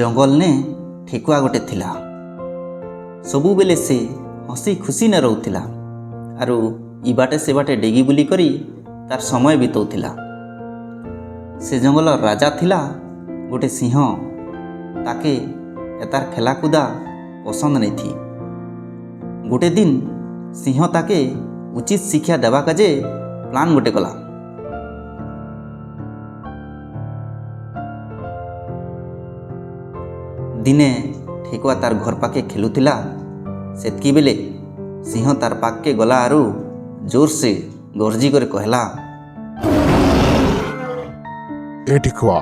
जंगल ने ठेकुआ गोटे थिला। सबु बेले से हसी खुशी न रोथिला आरु इ बाटे से बाटे डेगी बुली करी तार समय बितौथिला। से जंगल राजा थिला गोटे सिंह ताके तार खेलाकुदा पसंद नहीं थी। गोटे दिन सिंह ताके उचित शिक्षा देवा काजे प्लान गोटे कला। दिने ठेकुआ तार घर पाके खेलुथिला। सेतकी बेले सिंह तार पाके गला आरु जोर से गर्जी करे कहला, ए ठेकुआ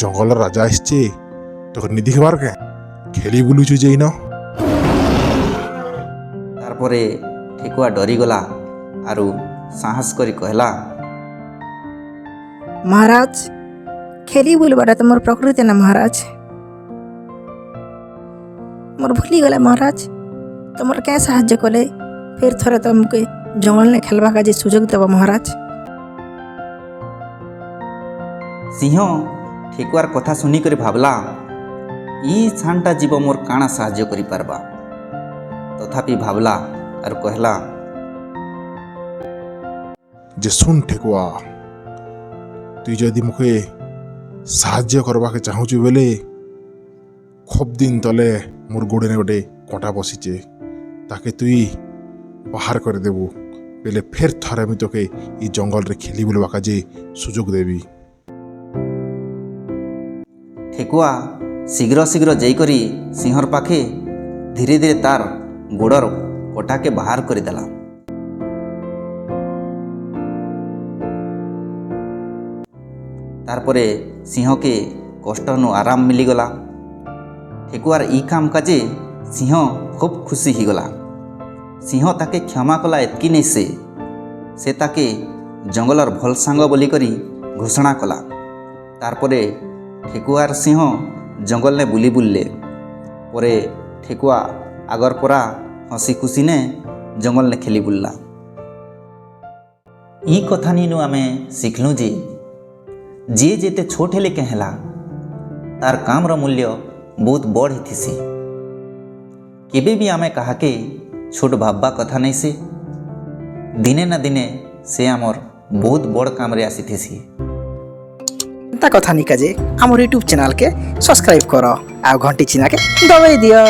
जंगल राजा आसचे तो निधि खबर के खेली बुलुचु जेइन। तारपरे ठेकुआ डरी गला आरु साहस करी कहला, महाराज खेली बुलबाटा तो मोर प्रकृति ना महाराज, मोर भूली गला महाराज। तुमर क्या साहाଯ୍य कले फिर थरे तुमके जंगल ने खेलवा का जे सुजोग देव महाराज। सिंह ठेकुआर कथा सुनी कर भाबला ई छानटा जीव मोर काना साहाଯ୍य करि पारबा। तथापि भाबला और कहला, जे सुन ठेकुआ तु जदि मुखे साहाଯ୍य करबा के चाहूचु बेले खूब दिन तले मोर गोड़े ने गोटे कटा बसीचे ताके तुई बाहर कर देबू बेले फिर थरे मी तोके ई जंगल रे खेली बुलवा का जे सुजोग देवी। ठेकुआ शीघ्र शीघ्र जाइकरी सिंहर पाखे धीरे धीरे तार गोड़र कटा के बाहर कर देला। तारपरे सिंह के कष्ट नु आराम मिलीगला। ठेकुआर ई काम काजे सिंह खूब खुशी ही गला। सिंह ताके क्षमा कला एतकी नहीं से ताके जंगलर भल सांग बोली करी घोषणा कला। तारपरे ठेकुआर सिंह जंगल ने बुली बुलले। परे ठेकुआ आगर परा हसी खुशी ने जंगल ने खेली बुलला। ई कथा नीनु आमे शिखलु जे जे जेते छोट हेले कहेला तार काम रो मूल्य बहुत बड़ हिथिसी। केबे भी आमे कहा के छोट भाबा कथा नहीं से दिने ना दिने से आमर बहुत बड़ काम रे आसीथिसी। ता कथा निका जे हमर यूट्यूब चैनल के सब्सक्राइब करो आ घंटी चिन्ह के दबाई दियो।